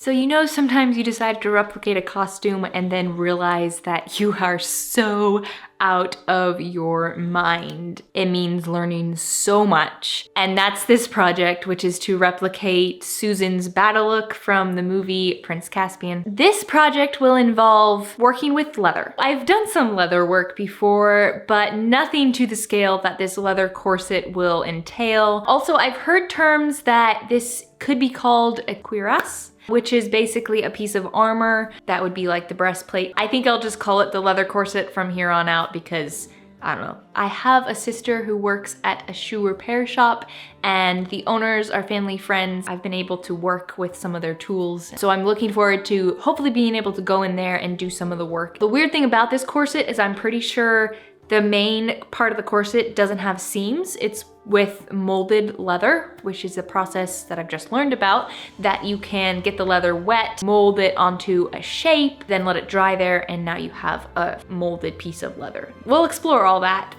So you know sometimes you decide to replicate a costume and then realize that you are so out of your mind. It means learning so much. And that's this project, which is to replicate Susan's battle look from the movie Prince Caspian. This project will involve working with leather. I've done some leather work before, but nothing to the scale that this leather corset will entail. Also, I've heard terms that this could be called a cuirasse, which is basically a piece of armor that would be like the breastplate. I think I'll just call it the leather corset from here on out because I don't know. I have a sister who works at a shoe repair shop and the owners are family friends. I've been able to work with some of their tools. So I'm looking forward to hopefully being able to go in there and do some of the work. The weird thing about this corset is I'm pretty sure the main part of the corset doesn't have seams. It's with molded leather, which is a process that I've just learned about, that you can get the leather wet, mold it onto a shape, then let it dry there, and now you have a molded piece of leather. We'll explore all that.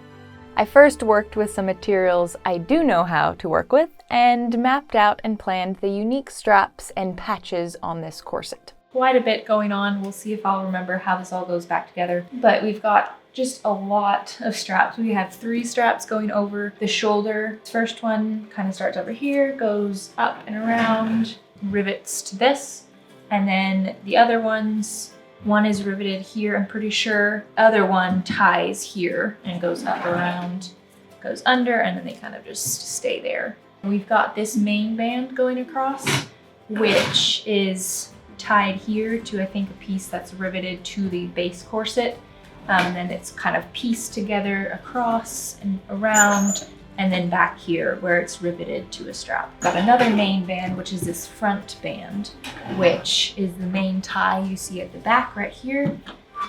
I first worked with some materials I do know how to work with, and mapped out and planned the unique straps and patches on this corset. Quite a bit going on. We'll see if I'll remember how this all goes back together. But we've got just a lot of straps. We have 3 straps going over the shoulder. This first one kind of starts over here, goes up and around, rivets to this. And then the other ones, one is riveted here, I'm pretty sure. Other one ties here and goes up around, goes under, and then they kind of just stay there. We've got this main band going across, which is tied here to, I think, a piece that's riveted to the base corset. And then it's kind of pieced together across and around, and then back here where it's riveted to a strap. Got another main band, which is this front band, which is the main tie you see at the back right here.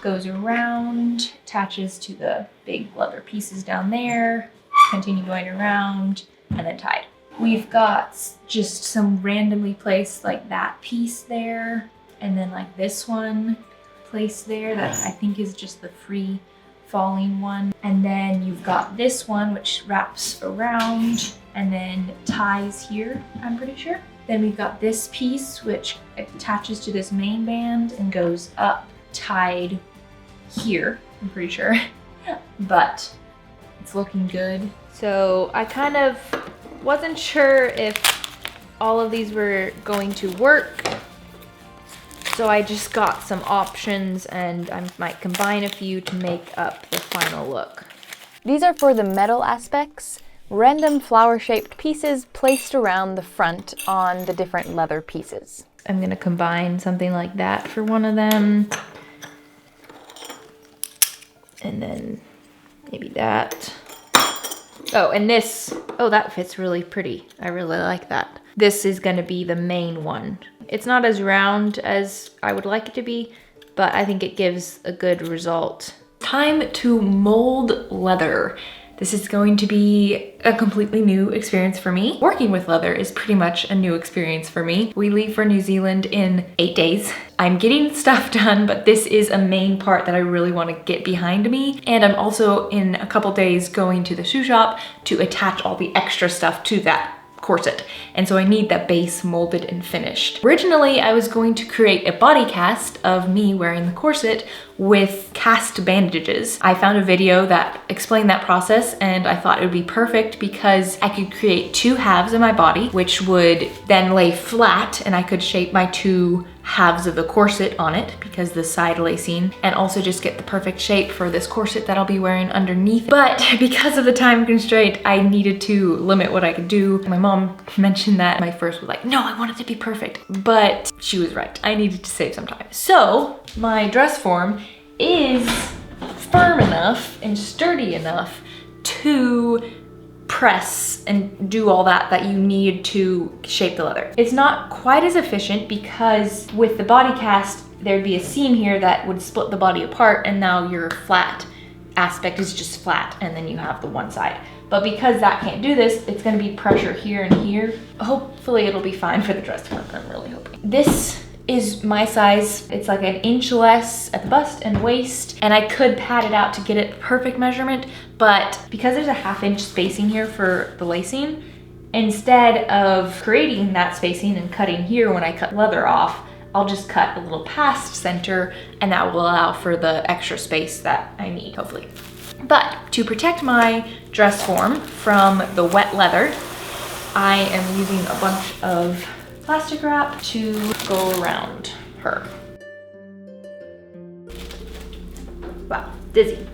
Goes around, attaches to the big leather pieces down there, continue going around, and then tied. We've got just some randomly placed like that piece there, and then like this one place there that I think is just the free falling one. And then you've got this one which wraps around and then ties here, I'm pretty sure. Then we've got this piece which attaches to this main band and goes up, tied here, I'm pretty sure. But it's looking good. So I kind of wasn't sure if all of these were going to work. So I just got some options and I might combine a few to make up the final look. These are for the metal aspects, random flower-shaped pieces placed around the front on the different leather pieces. I'm gonna combine something like that for one of them. And then maybe that. Oh, and this, oh, that fits really pretty. I really like that. This is gonna be the main one. It's not as round as I would like it to be, but I think it gives a good result. Time to mold leather. This is going to be a completely new experience for me. Working with leather is pretty much a new experience for me. We leave for New Zealand in 8 days. I'm getting stuff done, but this is a main part that I really want to get behind me. And I'm also in a couple days going to the shoe shop to attach all the extra stuff to that corset. And so I need that base molded and finished. Originally, I was going to create a body cast of me wearing the corset with cast bandages. I found a video that explained that process and I thought it would be perfect because I could create 2 halves of my body, which would then lay flat and I could shape my 2 halves of the corset on it because the side lacing, and also just get the perfect shape for this corset that I'll be wearing underneath. But because of the time constraint, I needed to limit what I could do. My mom mentioned that. My first was like, no, I want it to be perfect. But she was right. I needed to save some time. So my dress form is firm enough and sturdy enough to press and do all that you need to shape the leather. It's not quite as efficient because with the body cast, there'd be a seam here that would split the body apart, and now your flat aspect is just flat and then you have the one side. But because that can't do this, it's gonna be pressure here and here. Hopefully it'll be fine for the dress form, I'm really hoping. This is my size. It's like an inch less at the bust and waist, and I could pad it out to get it perfect measurement, but because there's a 1/2 inch spacing here for the lacing, instead of creating that spacing and cutting here when I cut leather off, I'll just cut a little past center, and that will allow for the extra space that I need, hopefully. But to protect my dress form from the wet leather, I am using a bunch of plastic wrap to go around her. Wow, dizzy.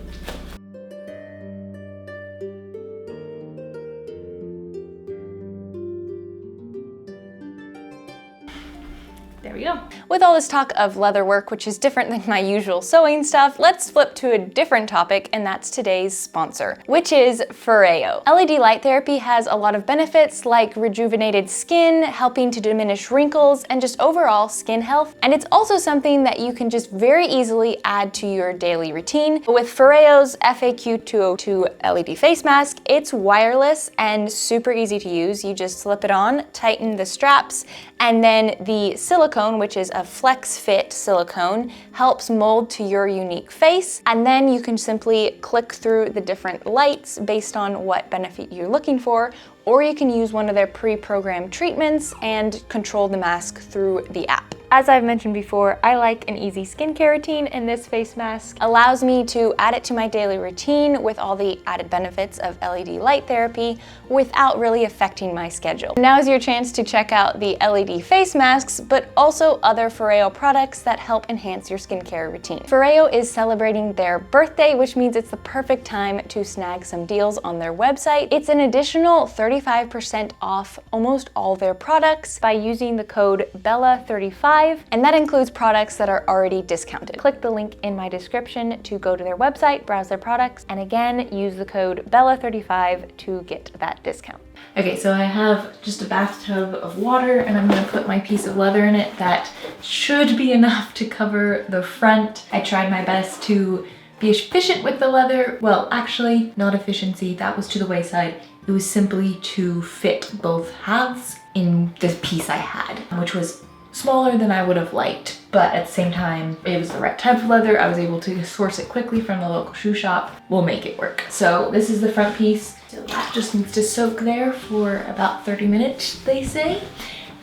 There we go. With all this talk of leather work, which is different than my usual sewing stuff, let's flip to a different topic, and that's today's sponsor, which is Foreo. LED light therapy has a lot of benefits like rejuvenated skin, helping to diminish wrinkles, and just overall skin health. And it's also something that you can just very easily add to your daily routine. With Foreo's FAQ 202 LED face mask, it's wireless and super easy to use. You just slip it on, tighten the straps, and then the silicone, which is a flex fit silicone, helps mold to your unique face. And then you can simply click through the different lights based on what benefit you're looking for, or you can use one of their pre-programmed treatments and control the mask through the app. As I've mentioned before, I like an easy skincare routine, and this face mask allows me to add it to my daily routine with all the added benefits of LED light therapy without really affecting my schedule. Now's your chance to check out the LED face masks, but also other Foreo products that help enhance your skincare routine. Foreo is celebrating their birthday, which means it's the perfect time to snag some deals on their website. It's an additional 35% off almost all their products by using the code BELLA35, and that includes products that are already discounted. Click the link in my description to go to their website, browse their products, and again, use the code BELLA35 to get that discount. Okay, so I have just a bathtub of water, and I'm gonna put my piece of leather in it. That should be enough to cover the front. I tried my best to be efficient with the leather. Well, actually, not efficiency, that was to the wayside. It was simply to fit both halves in the piece I had, which was smaller than I would have liked, but at the same time, it was the right type of leather. I was able to source it quickly from the local shoe shop. We'll make it work. So this is the front piece. So that just needs to soak there for about 30 minutes, they say,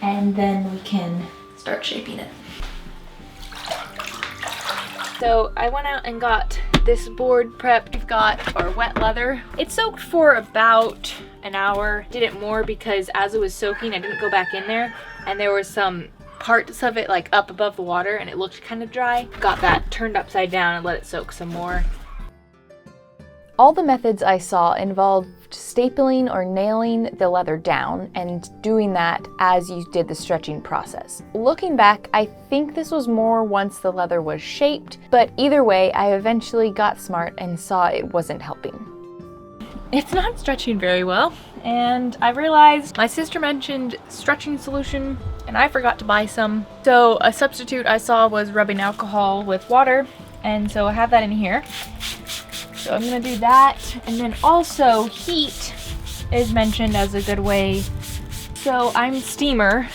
and then we can start shaping it. So I went out and got this board prepped. We've got our wet leather. It soaked for about an hour. Did it more because as it was soaking, I didn't go back in there, and there was some parts of it like up above the water and it looked kind of dry. Got that turned upside down and let it soak some more. All the methods I saw involved stapling or nailing the leather down and doing that as you did the stretching process. Looking back, I think this was more once the leather was shaped, but either way, I eventually got smart and saw it wasn't helping. It's not stretching very well, and I realized my sister mentioned stretching solution and I forgot to buy some. So a substitute I saw was rubbing alcohol with water, and so I have that in here. So I'm gonna do that, and then also heat is mentioned as a good way. So I'm steamer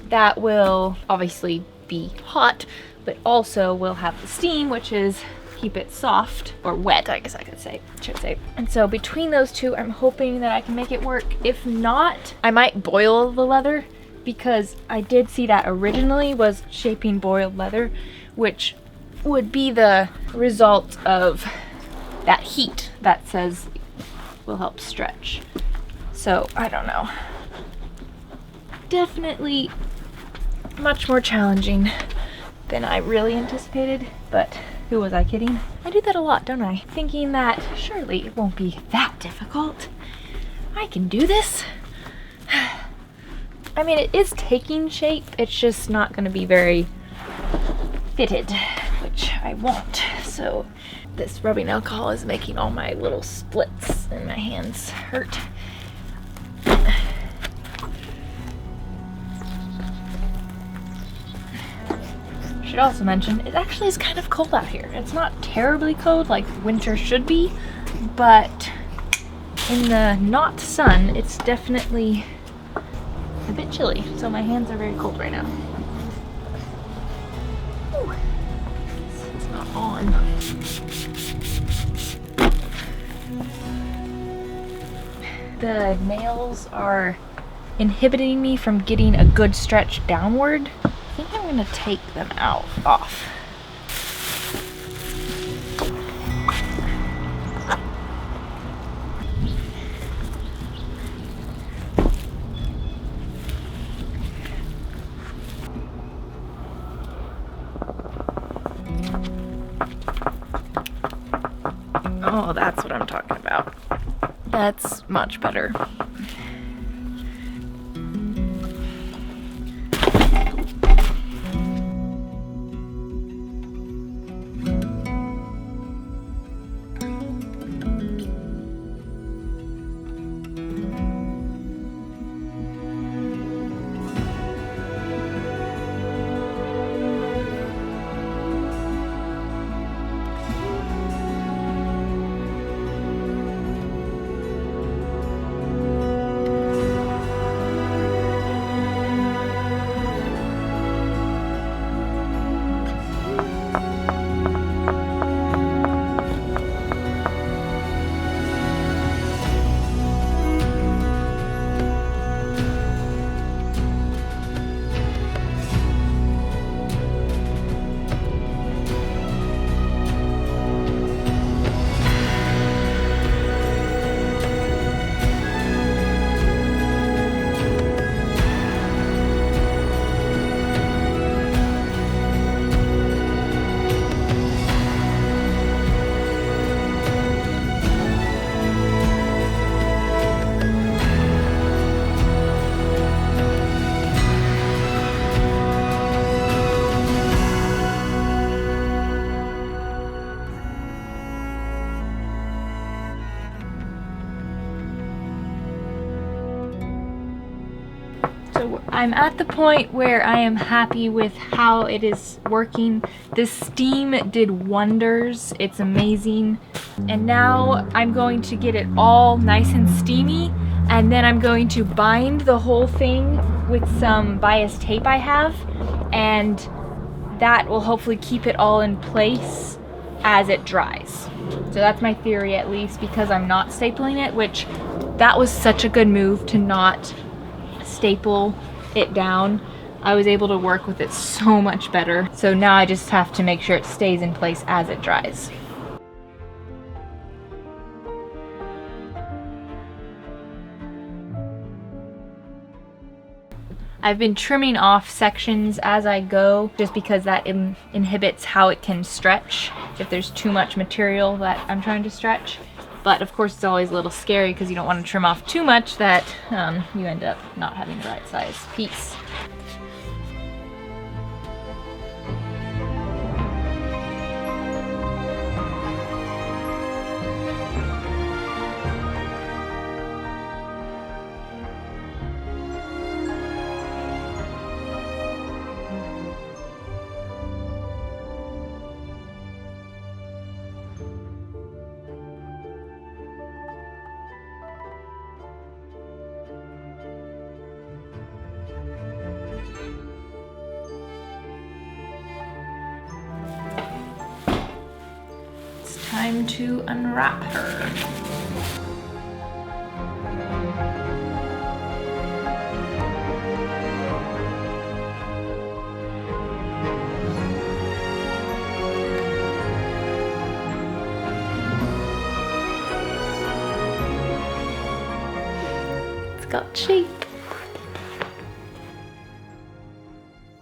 that will obviously be hot, but also will have the steam, which is keep it soft, or wet, I guess I should say. And so between those two, I'm hoping that I can make it work. If not, I might boil the leather, because I did see that originally was shaping boiled leather, which would be the result of that heat that says will help stretch. So I don't know. Definitely much more challenging than I really anticipated, but who was I kidding? I do that a lot, don't I? Thinking that surely it won't be that difficult. I can do this. I mean, it is taking shape, it's just not gonna be very fitted, which I want. So this rubbing alcohol is making all my little splits in my hands hurt. Should also mention, it actually is kind of cold out here. It's not terribly cold like winter should be, but in the not sun, it's definitely a bit chilly. So my hands are very cold right now. Ooh, it's not on. The nails are inhibiting me from getting a good stretch downward. I think I'm gonna take them off. Oh, that's what I'm talking about. That's much better. So I'm at the point where I am happy with how it is working. The steam did wonders. It's amazing. And now I'm going to get it all nice and steamy, and then I'm going to bind the whole thing with some bias tape I have, and that will hopefully keep it all in place as it dries. So that's my theory, at least, because I'm not stapling it, which that was such a good move to not staple it down. I was able to work with it so much better. So now I just have to make sure it stays in place as it dries. I've been trimming off sections as I go, just because that inhibits how it can stretch if there's too much material that I'm trying to stretch. But of course it's always a little scary because you don't want to trim off too much that you end up not having the right size piece. Time to unwrap her. It's got shape.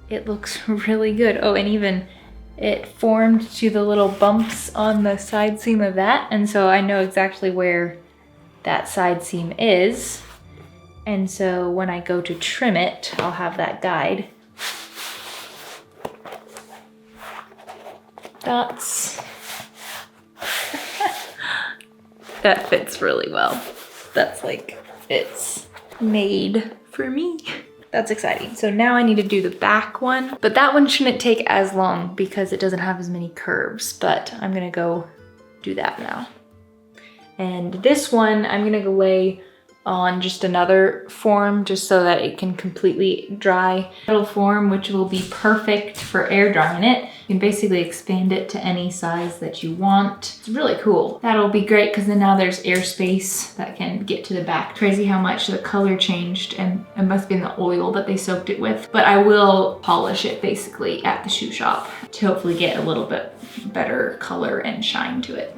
It looks really good. Oh, and even it formed to the little bumps on the side seam of that, and so I know exactly where that side seam is. And so when I go to trim it, I'll have that guide. That's that fits really well. That's like, it's made for me. That's exciting. So now I need to do the back one, but that one shouldn't take as long because it doesn't have as many curves, but I'm gonna go do that now. And this one, I'm gonna go lay on just another form just so that it can completely dry. Metal form, which will be perfect for air drying it. You can basically expand it to any size that you want. It's really cool. That'll be great because then now there's airspace that can get to the back. Crazy how much the color changed, and it must have been the oil that they soaked it with. But I will polish it basically at the shoe shop to hopefully get a little bit better color and shine to it.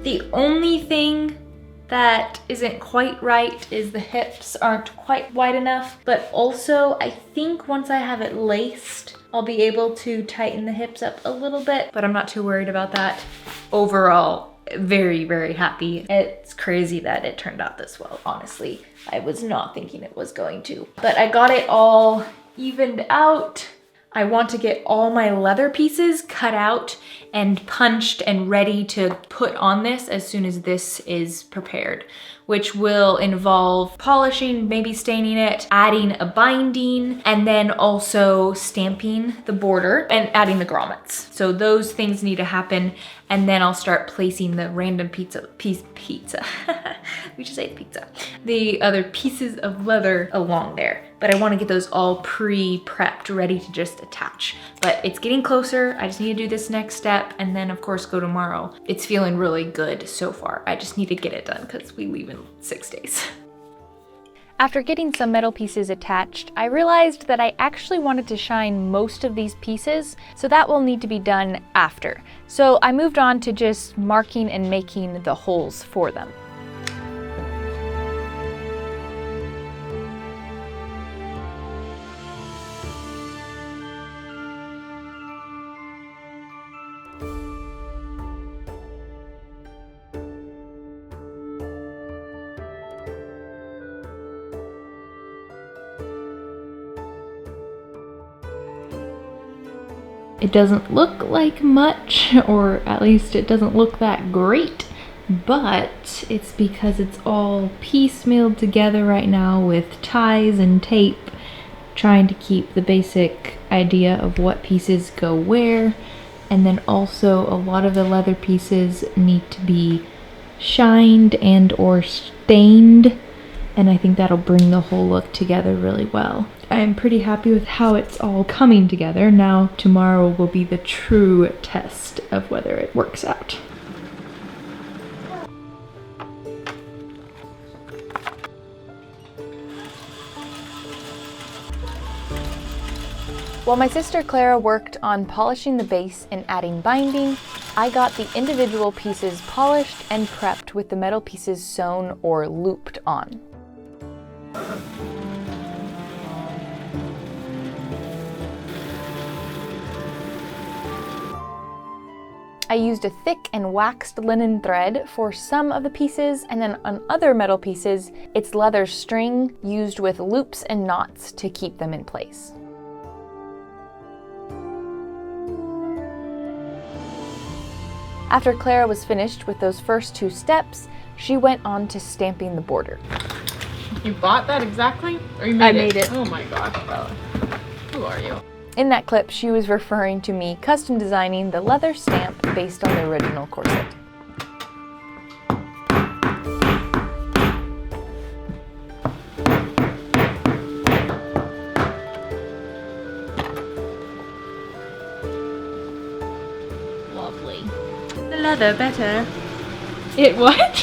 The only thing that isn't quite right is the hips aren't quite wide enough, but also I think once I have it laced, I'll be able to tighten the hips up a little bit, but I'm not too worried about that. Overall, very, very happy. It's crazy that it turned out this well, honestly. I was not thinking it was going to, but I got it all evened out. I want to get all my leather pieces cut out and punched and ready to put on this as soon as this is prepared, which will involve polishing, maybe staining it, adding a binding, and then also stamping the border and adding the grommets. So those things need to happen, and then I'll start placing the random pizza. We should say pizza. The other pieces of leather along there. But I want to get those all pre-prepped, ready to just attach. But it's getting closer. I just need to do this next step and then of course go tomorrow. It's feeling really good so far. I just need to get it done because we leave in 6 days. After getting some metal pieces attached, I realized that I actually wanted to shine most of these pieces, so that will need to be done after. So I moved on to just marking and making the holes for them. It doesn't look like much, or at least it doesn't look that great, but it's because it's all piecemealed together right now with ties and tape, trying to keep the basic idea of what pieces go where, and then also a lot of the leather pieces need to be shined and or stained, and I think that'll bring the whole look together really well. I'm pretty happy with how it's all coming together. Now tomorrow will be the true test of whether it works out. While my sister Clara worked on polishing the base and adding binding, I got the individual pieces polished and prepped with the metal pieces sewn or looped on. I used a thick and waxed linen thread for some of the pieces, and then on other metal pieces, it's leather string used with loops and knots to keep them in place. After Clara was finished with those first 2 steps, she went on to stamping the border. You bought that exactly? Or you made it? I made it. Oh my gosh, Bella. Who are you? In that clip, she was referring to me custom designing the leather stamp based on the original corset. Lovely. The leather better. It what?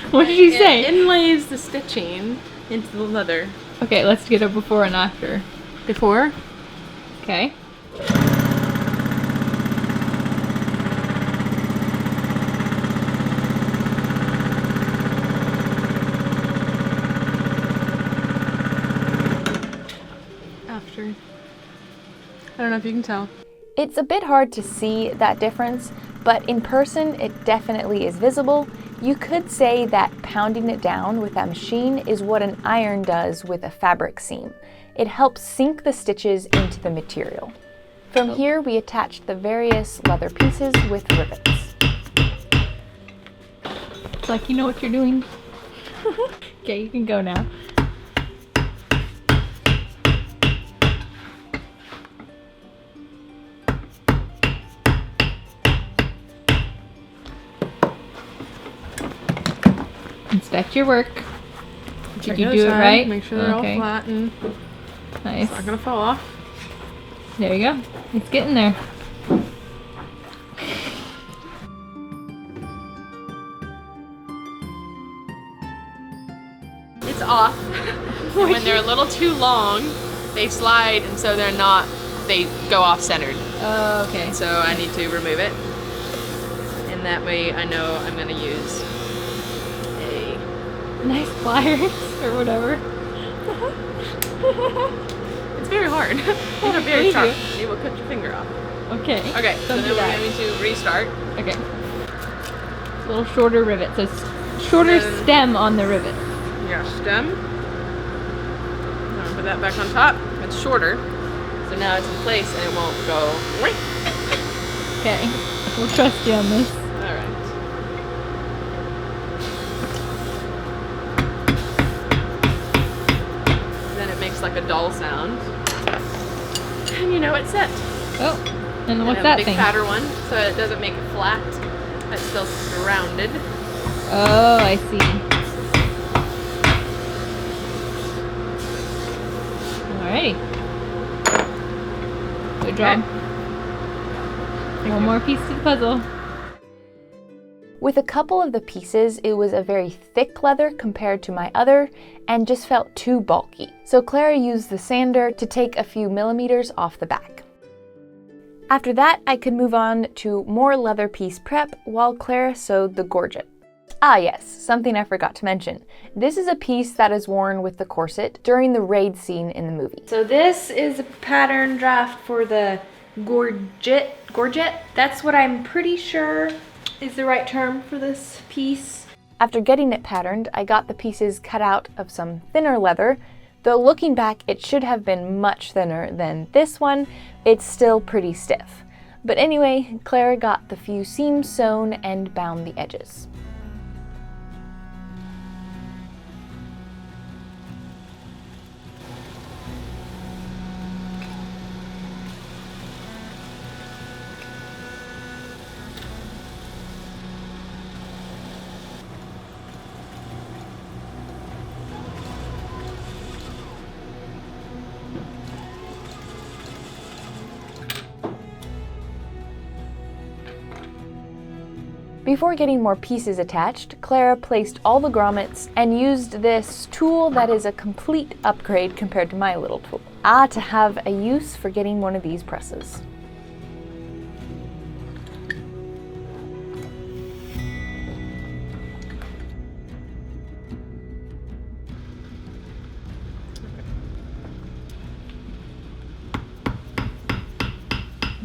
What did you say? It inlays the stitching into the leather. Okay, let's get a before and after. Before? Okay. After. I don't know if you can tell. It's a bit hard to see that difference, but in person it definitely is visible. You could say that pounding it down with that machine is what an iron does with a fabric seam. It helps sink the stitches into the material. From here, we attached the various leather pieces with rivets. It's like you know what you're doing. Okay, you can go now. Inspect your work. Did you do it right? Make sure they're Okay. all flat and Nice. it's not gonna fall off. There you go. It's getting there. It's off. And when they're a little too long, they slide, and so they go off centered. Oh, okay. So I need to remove it. And that way I know I'm gonna use a... Nice pliers or whatever. It's very hard. These are very Thank sharp. you. They will cut your finger off. Okay. Okay, so Don't then do we're that. going to restart. Okay. A little shorter rivet. So shorter Then- stem on the rivet. Your stem. I'm gonna put that back on top. It's shorter. So now it's in place and it won't go. Okay. We'll trust you on this. Alright. Then it makes like a dull sound. And you know it's set. Oh. And what's and a that big thing? fatter one, so it doesn't make it flat. It's still rounded. Oh, I see. Alrighty. Good job. One more piece to the puzzle. With a couple of the pieces, it was a very thick leather compared to my other and just felt too bulky. So Clara used the sander to take a few millimeters off the back. After that, I could move on to more leather piece prep while Clara sewed the gorget. Ah yes, something I forgot to mention. This is a piece that is worn with the corset during the raid scene in the movie. So this is a pattern draft for the gorget. That's what I'm pretty sure is the right term for this piece. After getting it patterned, I got the pieces cut out of some thinner leather, though looking back it should have been much thinner than this one. It's still pretty stiff. But anyway, Clara got the few seams sewn and bound the edges. Before getting more pieces attached, Clara placed all the grommets and used this tool that is a complete upgrade compared to my little tool. Ah, to have a use for getting one of these presses.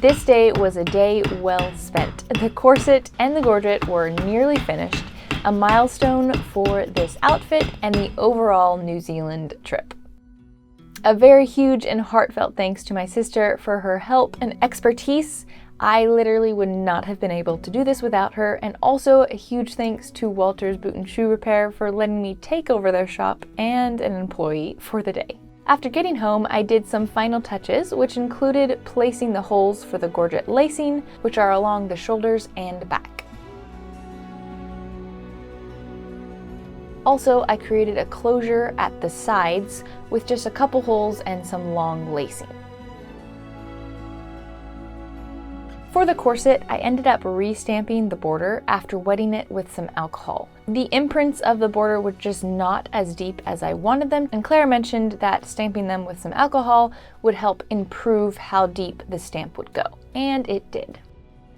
This day was a day well spent. The corset and the gorget were nearly finished, a milestone for this outfit and the overall New Zealand trip. A very huge and heartfelt thanks to my sister for her help and expertise. I literally would not have been able to do this without her, and also a huge thanks to Walter's Boot and Shoe Repair for letting me take over their shop and an employee for the day. After getting home, I did some final touches, which included placing the holes for the gorget lacing, which are along the shoulders and back. Also, I created a closure at the sides with just a couple holes and some long lacing. For the corset, I ended up re-stamping the border after wetting it with some alcohol. The imprints of the border were just not as deep as I wanted them, and Claire mentioned that stamping them with some alcohol would help improve how deep the stamp would go, and it did.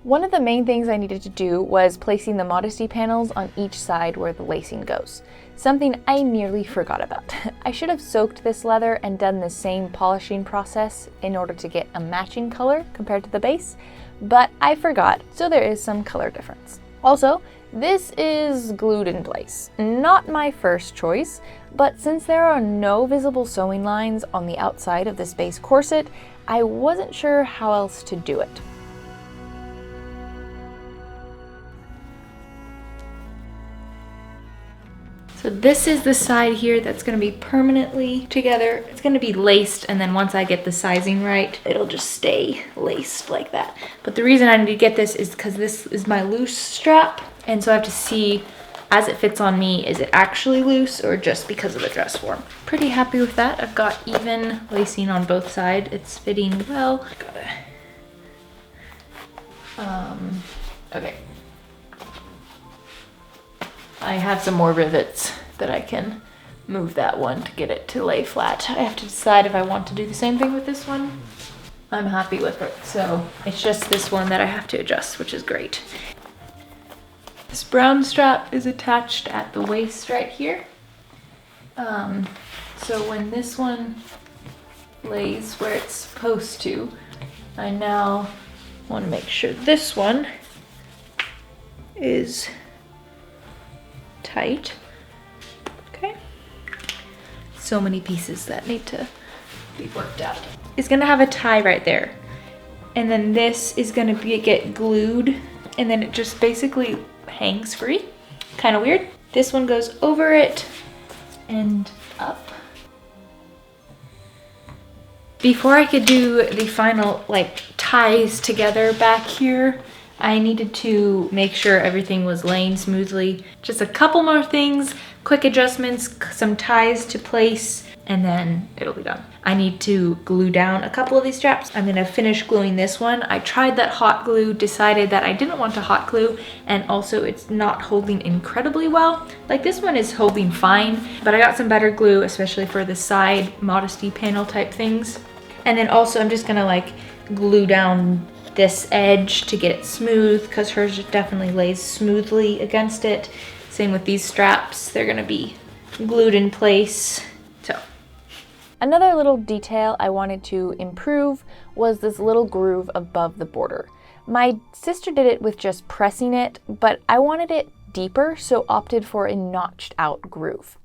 One of the main things I needed to do was placing the modesty panels on each side where the lacing goes, something I nearly forgot about. I should have soaked this leather and done the same polishing process in order to get a matching color compared to the base, but I forgot, so there is some color difference. Also, this is glued in place. Not my first choice, but since there are no visible sewing lines on the outside of this base corset, I wasn't sure how else to do it. So this is the side here that's gonna be permanently together. It's gonna be laced, and then once I get the sizing right, it'll just stay laced like that. But the reason I need to get this is because this is my loose strap, and so I have to see as it fits on me, is it actually loose or just because of the dress form? Pretty happy with that. I've got even lacing on both sides. It's fitting well. Okay. I have some more rivets that I can move that one to get it to lay flat. I have to decide if I want to do the same thing with this one. I'm happy with it, so it's just this one that I have to adjust, which is great. This brown strap is attached at the waist right here. So when this one lays where it's supposed to, I now want to make sure this one is tight. Okay. So many pieces that need to be worked out. It's gonna have a tie right there. And then this is gonna get glued, and then it just basically hangs free. Kind of weird. This one goes over it and up. Before I could do the final ties together back here, I needed to make sure everything was laying smoothly. Just a couple more things, quick adjustments, some ties to place, and then it'll be done. I need to glue down a couple of these straps. I'm gonna finish gluing this one. I tried that hot glue, decided that I didn't want to hot glue, and also it's not holding incredibly well. Like this one is holding fine, but I got some better glue, especially for the side modesty panel type things. And then also I'm just gonna glue down this edge to get it smooth, because hers definitely lays smoothly against it. Same with these straps, they're gonna be glued in place. So another little detail I wanted to improve was this little groove above the border. My sister did it with just pressing it, but I wanted it deeper, so opted for a notched out groove.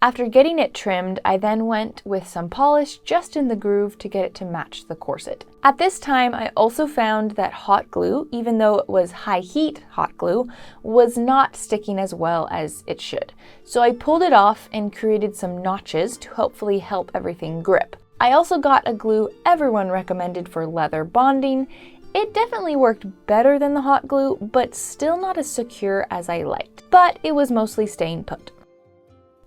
After getting it trimmed, I then went with some polish just in the groove to get it to match the corset. At this time, I also found that hot glue, even though it was high heat hot glue, was not sticking as well as it should. So I pulled it off and created some notches to hopefully help everything grip. I also got a glue everyone recommended for leather bonding. It definitely worked better than the hot glue, but still not as secure as I liked. But it was mostly staying put.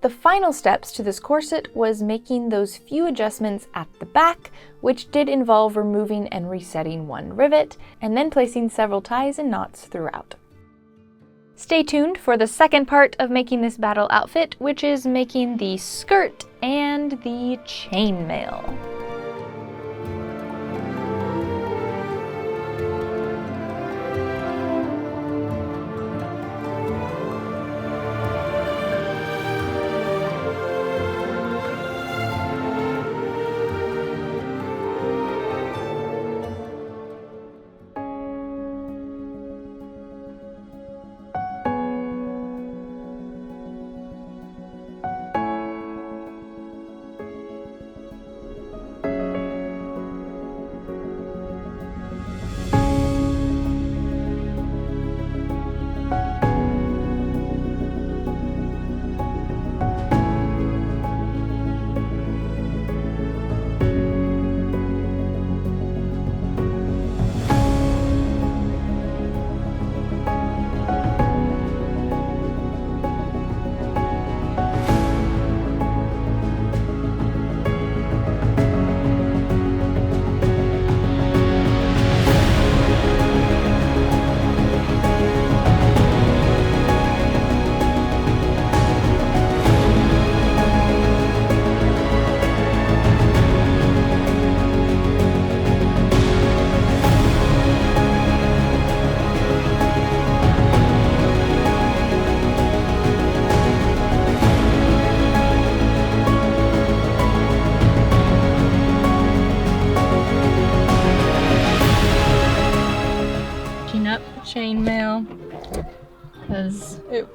The final steps to this corset was making those few adjustments at the back, which did involve removing and resetting one rivet, and then placing several ties and knots throughout. Stay tuned for the second part of making this battle outfit, which is making the skirt and the chainmail.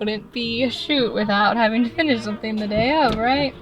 wouldn't be a shoot without having to finish something the day of, right?